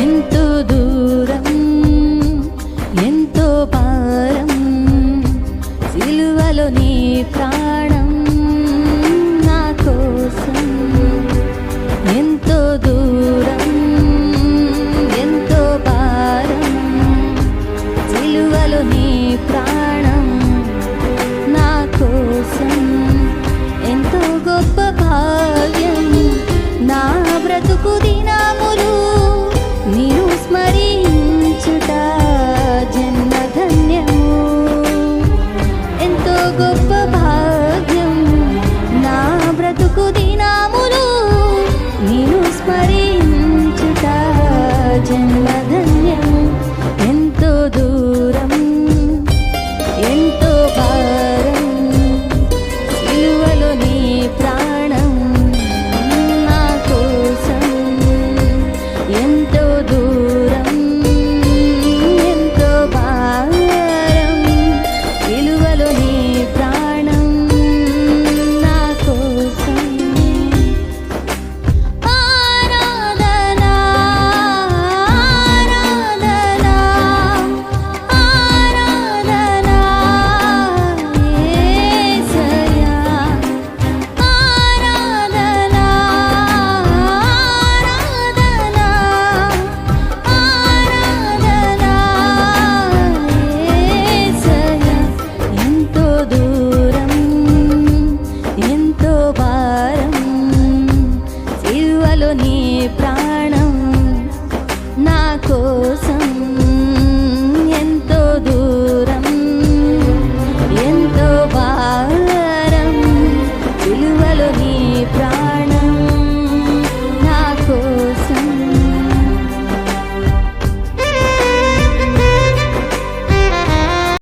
ఎంతో దూరం ఎంతో భారం సిలువలో నీ ప్రాణం నా కోసం. ఎంతో దూరం ఎంతో భారం సిలువలో నీ ప్రాణం నా కోసం. ఎంతో గొప్ప భాగ్యం నా బ్రతుకు దినములు నీవు స్మరించుట జన్మధన్యము. ఎంతో గొప్ప భాగ్యం నా బ్రతుకు దినములు నీవు స్మరించుట జన్మధన్యము. ఎంతో దూరం ఎంతో భారం సిలువలో నీ ప్రాణం నా కోసం. ఎంతో దూరం ఎంతో భారం సిలువలో నీ ప్రాణం నా కోసం. ఆరాధన ఆరాధన ఆరాధన యేసయ్యా. ఆరాధన ఆరాధన ఆరాధన యేసయ్యా. ఎంతో దూరం ఎంతో భారం సిలువలో నీ ప్రాణం నా కోసం.